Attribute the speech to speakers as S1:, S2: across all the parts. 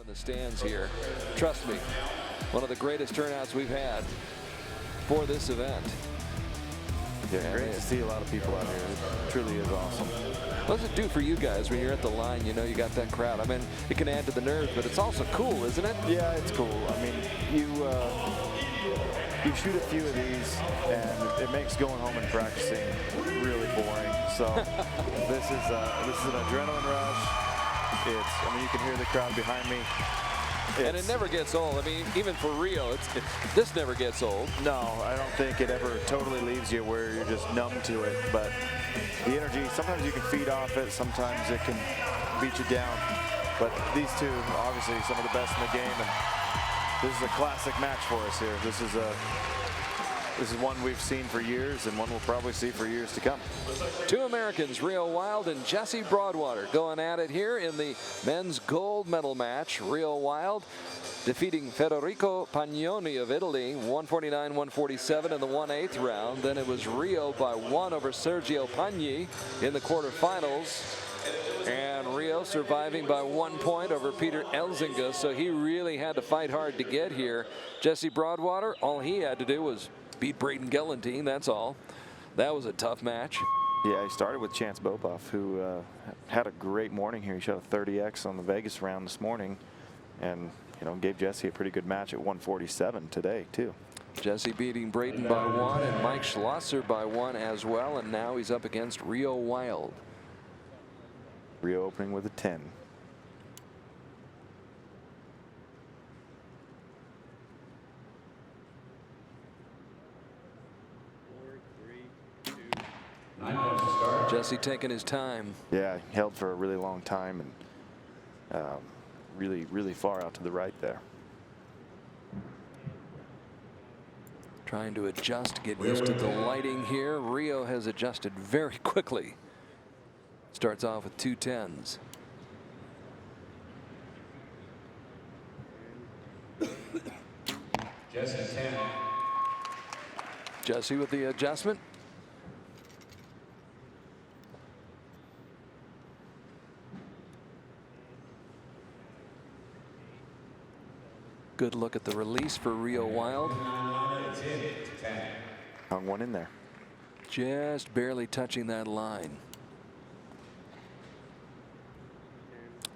S1: the stands here. Trust me, one of the greatest turnouts we've had for this event.
S2: Yeah, great to see a lot of people out here. It truly is awesome.
S1: What does it do for you guys when you're at the line? You know, you got that crowd. I mean, it can add to the nerves, but it's also cool, isn't it?
S2: Yeah, it's cool. I mean, you shoot a few of these, and it makes going home and practicing really boring. So this is an adrenaline rush. I mean, you can hear the crowd behind me.
S1: And it never gets old. I mean, even for Reo, this never gets old.
S2: No, I don't think it ever totally leaves you where you're just numb to it. But the energy, sometimes you can feed off it, sometimes it can beat you down. But these two, obviously, some of the best in the game, and this is a classic match for us here. This is one we've seen for years, and one we'll probably see for years to come.
S1: Two Americans, Reo Wilde and Jesse Broadwater, going at it here in the men's gold medal match. Reo Wilde defeating Federico Pagnoni of Italy, 149-147 in the 1/8 round. Then it was Reo by 1 over Sergio Pagni in the quarterfinals. And Reo surviving by 1 point over Peter Elzinga, so he really had to fight hard to get here. Jesse Broadwater, all he had to do was beat Braden Gellentine, that's all. That was a tough match.
S2: Yeah, he started with Chance Bopoff, who had a great morning here. He shot a 30x on the Vegas round this morning, and gave Jesse a pretty good match at 147 today too.
S1: Jesse beating Braden by 1 and Mike Schlosser by 1 as well, and now he's up against Reo Wilde.
S2: Reo opening with a 10.
S1: Jesse taking his time.
S2: Yeah, he held for a really long time, and really far out to the right there.
S1: Trying to adjust, get used to the lighting here. Reo has adjusted very quickly. Starts off with 2 10s.
S3: Jesse 10.
S1: Jesse with the adjustment. Good look at the release for Reo Wilde.
S2: Hung one in there.
S1: Just barely touching that line.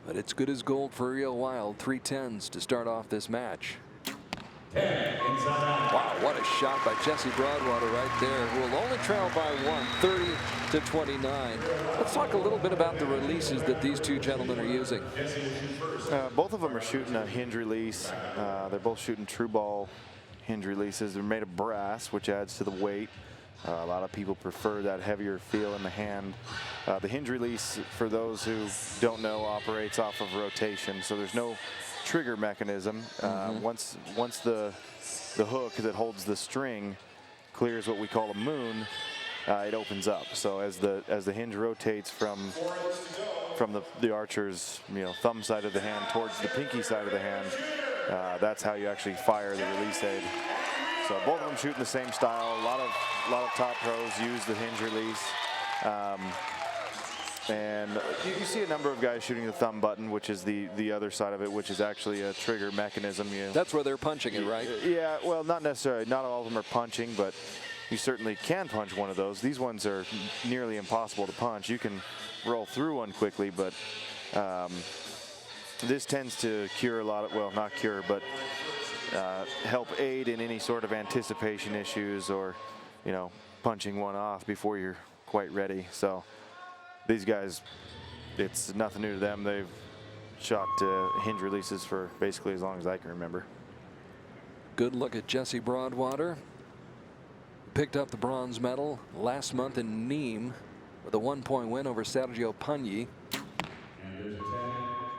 S1: But it's good as gold for Reo Wilde. 3 10s to start off this match. Wow, what a shot by Jesse Broadwater right there, who will only trail by 1, 30-29. Let's talk a little bit about the releases that these two gentlemen are using.
S2: Both of them are shooting a hinge release. They're both shooting true ball hinge releases. They're made of brass, which adds to the weight. A lot of people prefer that heavier feel in the hand. The hinge release, for those who don't know, operates off of rotation, so there's no trigger mechanism. Once the hook that holds the string clears what we call a moon, it opens up. So as the hinge rotates from the archer's thumb side of the hand towards the pinky side of the hand, that's how you actually fire the release aid. So both of them shooting the same style. A lot of top pros use the hinge release. And you see a number of guys shooting the thumb button, which is the other side of it, which is actually a trigger mechanism.
S1: That's where they're punching it, right?
S2: Yeah, well, not necessarily. Not all of them are punching, but you certainly can punch one of those. These ones are nearly impossible to punch. You can roll through one quickly, but this tends to cure a lot of, well, not cure, but help aid in any sort of anticipation issues, or punching one off before you're quite ready. So these guys, it's nothing new to them. They've shot hinge releases for basically as long as I can remember.
S1: Good look at Jesse Broadwater. Picked up the bronze medal last month in Nîmes with a 1-point win over Sergio Pagni.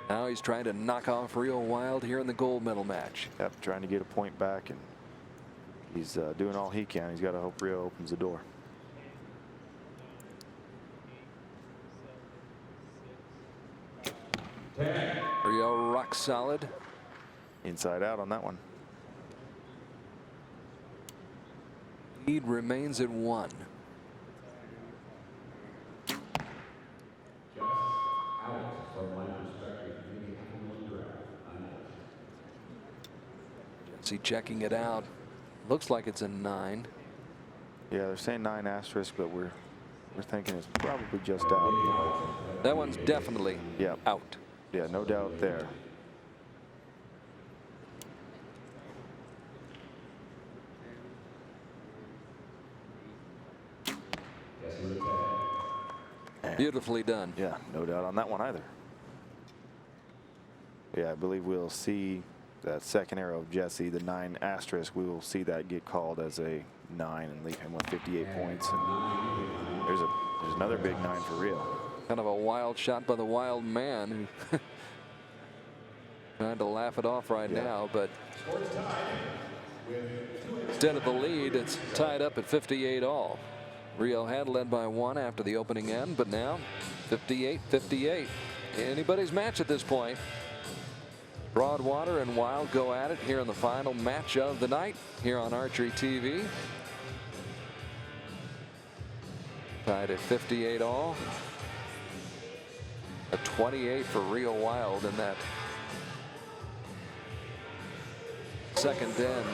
S1: Now he's trying to knock off Reo Wilde here in the gold medal match.
S2: Yep, trying to get a point back, and he's doing all he can. He's got to hope Reo opens the door.
S1: Reo rock solid.
S2: Inside out on that one.
S1: Lead remains at 1. See, checking it out. Looks like it's a 9.
S2: Yeah, they're saying 9 asterisk, but we're thinking it's probably just out.
S1: That one's definitely out.
S2: Yeah, no doubt there.
S1: Beautifully done.
S2: Yeah, no doubt on that one either. Yeah, I believe we'll see that second arrow of Jesse, the 9 asterisk. We will see that get called as a 9 and leave him with 58 points. And there's another big 9 for Reo.
S1: Kind of a wild shot by the wild man who trying to laugh it off right now, but instead of the lead, it's tied up at 58 all. Reo had led by 1 after the opening end, but now 58-58. Anybody's match at this point. Broadwater and Wilde go at it here in the final match of the night here on Archery TV. Tied at 58 all. A 28 for Reo Wilde in that second end.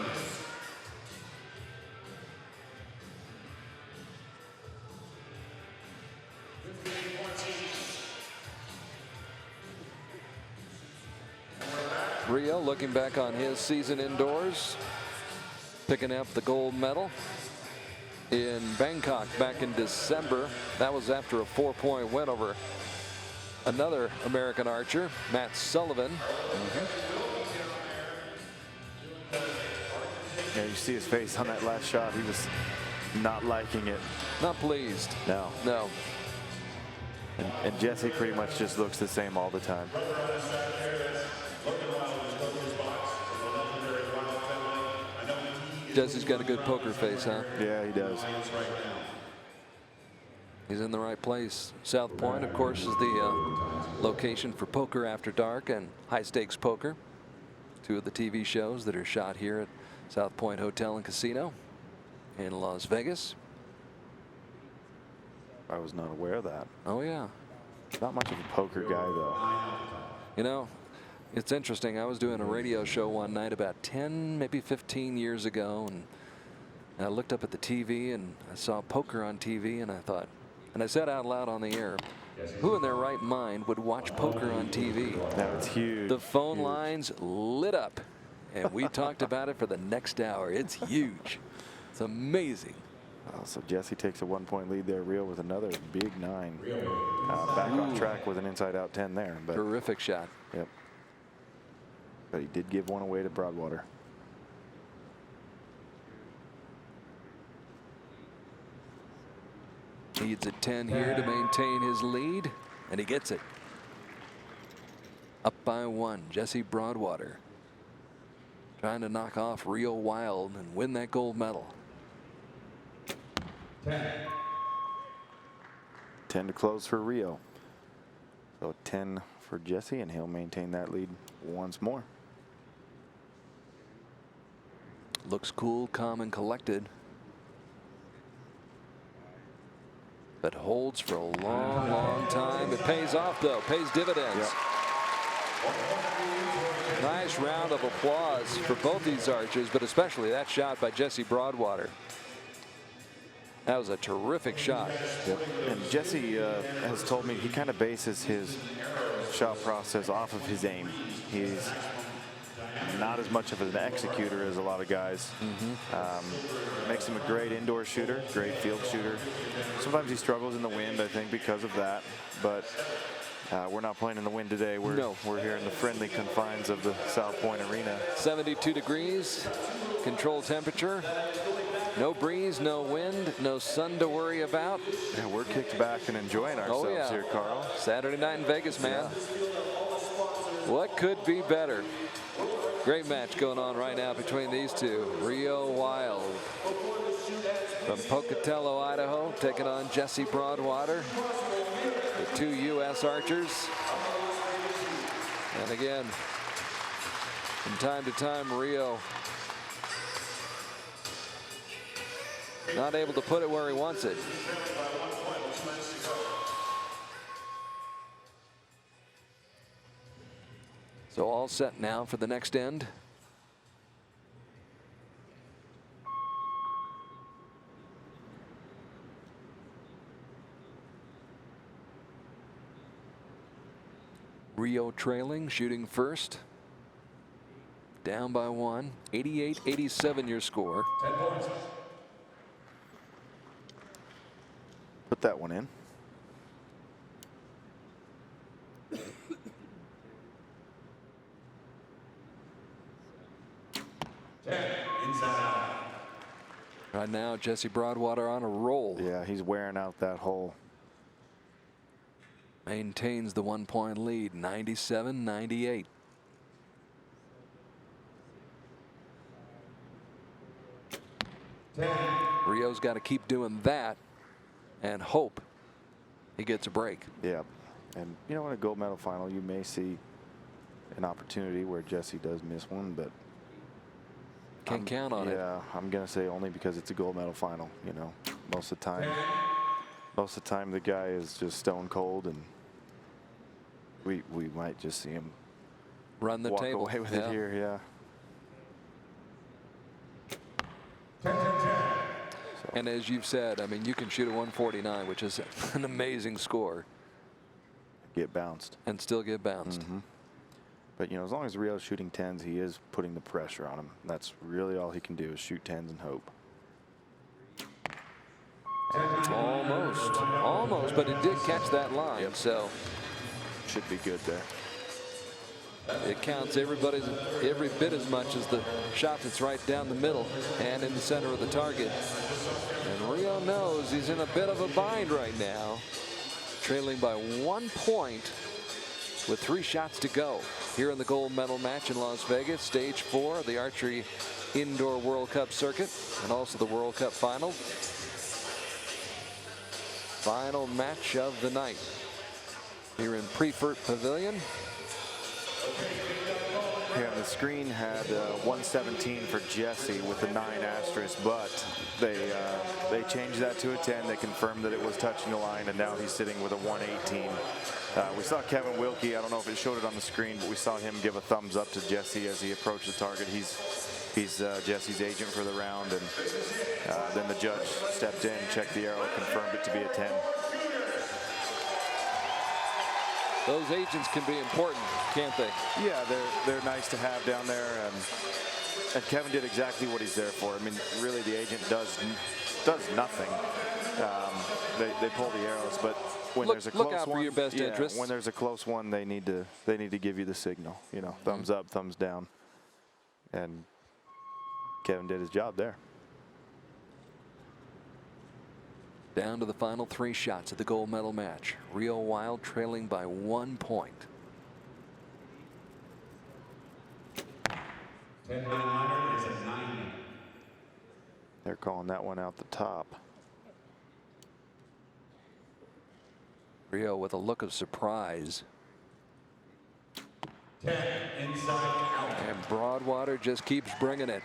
S1: Reo looking back on his season indoors, picking up the gold medal in Bangkok back in December. That was after a 4-point win over another American archer, Matt Sullivan.
S2: Yeah, you see his face on that last shot. He was not liking it.
S1: Not pleased.
S2: No.
S1: No.
S2: And Jesse pretty much just looks the same all the time.
S1: Jesse's got a good poker face, huh?
S2: Yeah, he does.
S1: He's in the right place. South Point, of course, is the location for Poker After Dark and High Stakes Poker. 2 of the TV shows that are shot here at South Point Hotel and Casino in Las Vegas.
S2: I was not aware of that.
S1: Oh, yeah.
S2: Not much of a poker guy, though.
S1: You know, it's interesting. I was doing a radio show one night about 10, maybe 15 years ago, and I looked up at the TV and I saw poker on TV, and I thought, and I said out loud on the air, who in their right mind would watch poker on TV?
S2: That was huge.
S1: The phone lines lit up, and we talked about it for the next hour. It's huge. It's amazing.
S2: So Jesse takes a 1-point lead there. Reo with another big 9. Back on track with an inside-out 10 there. But
S1: terrific shot.
S2: Yep. But he did give one away to Broadwater.
S1: Needs a 10 here to maintain his lead, and he gets it. Up by 1, Jesse Broadwater trying to knock off Reo Wilde and win that gold medal.
S2: 10 to close for Reo. So 10 for Jesse, and he'll maintain that lead once more.
S1: Looks cool, calm, and collected, but holds for a long, long time. It pays off, though, pays dividends.
S2: Yep.
S1: Nice round of applause for both these archers, but especially that shot by Jesse Broadwater. That was a terrific shot.
S2: Yep. And Jesse has told me he kind of bases his shot process off of his aim. He's not as much of an executor as a lot of guys. Makes him a great indoor shooter, great field shooter. Sometimes he struggles in the wind, I think, because of that. But we're not playing in the wind today. We're here in the friendly confines of the South Point Arena.
S1: 72 degrees, controlled temperature. No breeze, no wind, no sun to worry about.
S2: Yeah, we're kicked back and enjoying ourselves here, Carl.
S1: Saturday night in Vegas, man. What could be better? Great match going on right now between these two. Reo Wilde from Pocatello, Idaho, taking on Jesse Broadwater, the 2 U.S. archers. And again, from time to time, Reo not able to put it where he wants it. So all set now for the next end. Reo trailing, shooting first. Down by 1. 88-87 your score.
S3: 10 points.
S2: Put that one in.
S1: Right now, Jesse Broadwater on a roll.
S2: Yeah, he's wearing out that hole.
S1: Maintains the 1-point lead, 97-98. Reo's got to keep doing that and hope he gets a break.
S2: Yeah, and you know, in a gold medal final, you may see an opportunity where Jesse does miss one, but
S1: can't count on it.
S2: Yeah, I'm gonna say only because it's a gold medal final. You know, most of the time the guy is just stone cold, and we might just see him
S1: run the
S2: walk
S1: table
S2: away with it here. Yeah.
S1: And as you've said, I mean, you can shoot a 149, which is an amazing score.
S2: Get bounced.
S1: And still get bounced.
S2: But, you know, as long as Reo's shooting 10s, he is putting the pressure on him. That's really all he can do is shoot 10s and hope.
S1: Almost, but it did catch that line, so
S2: should be good there.
S1: It counts every bit as much as the shot that's right down the middle and in the center of the target. And Reo knows he's in a bit of a bind right now, trailing by 1 point with 3 shots to go here in the gold medal match in Las Vegas, stage 4 of the Archery Indoor World Cup circuit, and also the World Cup final. Final match of the night here in Prefert Pavilion.
S2: Yeah, the screen had 117 for Jesse with a 9 asterisk, but they changed that to a 10. They confirmed that it was touching the line, and now he's sitting with a 118. We saw Kevin Wilkie. I don't know if it showed it on the screen, but we saw him give a thumbs up to Jesse as he approached the target. He's Jesse's agent for the round, and then the judge stepped in, checked the arrow, confirmed it to be a 10.
S1: Those agents can be important, can't they?
S2: Yeah, they're nice to have down there, and Kevin did exactly what he's there for. I mean, really, the agent does nothing. They pull the arrows, but when there's a close one,
S1: look out for your best interest.
S2: When there's a close one, they need to give you the signal. You know, thumbs up, thumbs down, and Kevin did his job there.
S1: Down to the final 3 shots of the gold medal match. Reo Wilde trailing by 1 point.
S3: 10 liner is a 9.
S2: They're calling that one out the top.
S1: Reo with a look of surprise.
S3: 10 inside out.
S1: And Broadwater just keeps bringing it.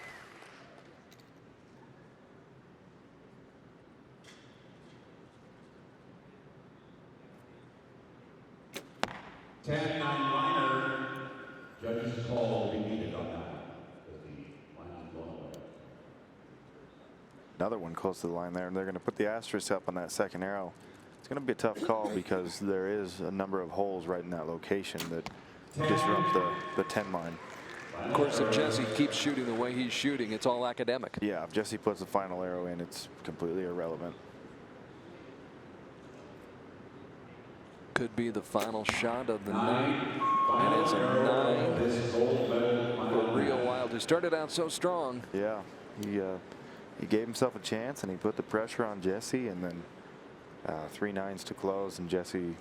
S3: Liner. Judges call will be needed on that one. The line is going away.
S2: Another one close to the line there, and they're going to put the asterisk up on that second arrow. It's going to be a tough call because there is a number of holes right in that location that disrupt the 10 line.
S1: Of course, if Jesse keeps shooting the way he's shooting, it's all academic.
S2: Yeah, if Jesse puts the final arrow in, it's completely irrelevant.
S1: Could be the final shot of the night, and it's a 9 for Reo Wilde, who started out so strong.
S2: Yeah, he gave himself a chance, and he put the pressure on Jesse, and then 3 9s to close, and Jesse.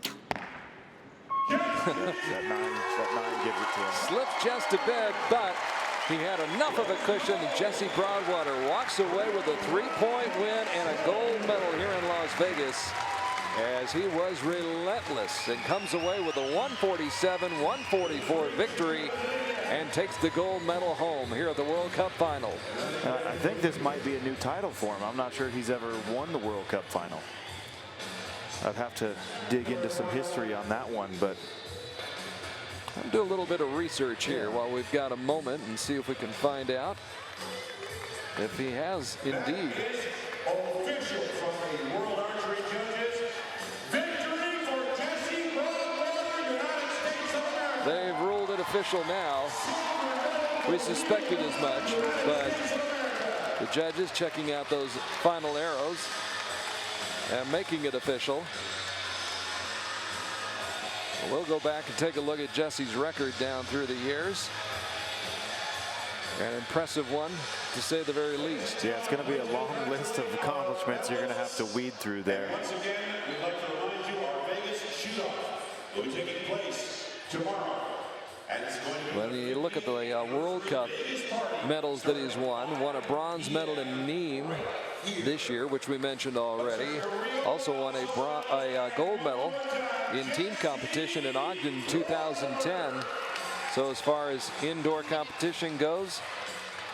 S2: that nine gives it to him.
S1: Slips just to bed, but he had enough of a cushion, and Jesse Broadwater walks away with a 3-point win and a gold medal here in Las Vegas, as he was relentless and comes away with a 147-144 victory and takes the gold medal home here at the World Cup final.
S2: I think this might be a new title for him. I'm not sure he's ever won the World Cup final. I'd have to dig into some history on that one, but
S1: I'll do a little bit of research here while we've got a moment and see if we can find out if he has indeed.
S3: Official from the World Archery Judges. Victory for Jesse Broadwater,
S1: it official now. We suspected as much, but the judges checking out those final arrows and making it official. We'll go back and take a look at Jesse's record down through the years. An impressive one, to say the very least.
S2: Yeah, it's going to be a long list of accomplishments you're going to have to weed through there.
S3: Once again, we'd like to remind you our Vegas shootout will be taking place tomorrow. And it's going to be
S1: When you look at the World Cup medals that he's won a bronze medal in Nîmes this year, which we mentioned already. Also won a gold medal in team competition in Ogden 2010. So as far as indoor competition goes,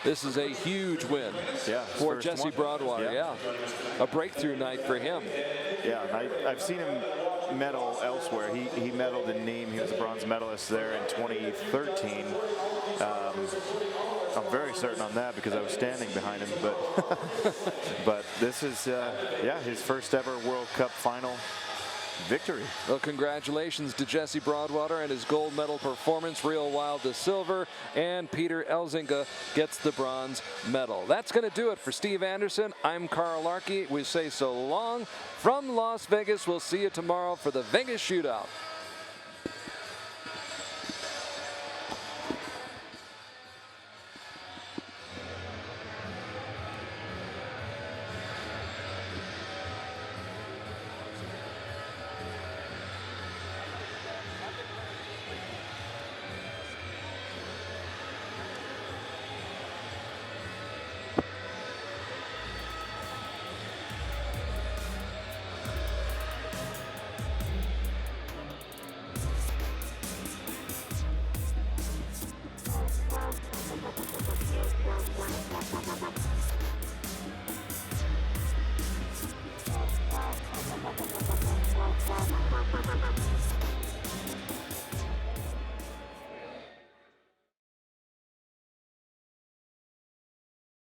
S1: this is a huge win for Jesse Broadwater. Yeah, a breakthrough night for him.
S2: Yeah, I've seen him medal elsewhere. He medaled in Nîmes. He was a bronze medalist there in 2013. I'm very certain on that because I was standing behind him. But but this is his first ever World Cup final victory.
S1: Well, congratulations to Jesse Broadwater and his gold medal performance. Reo Wilde the silver, and Peter Elzinga gets the bronze medal. That's going to do it for Steve Anderson. I'm Carl Larkey. We say so long from Las Vegas. We'll see you tomorrow for the Vegas Shootout.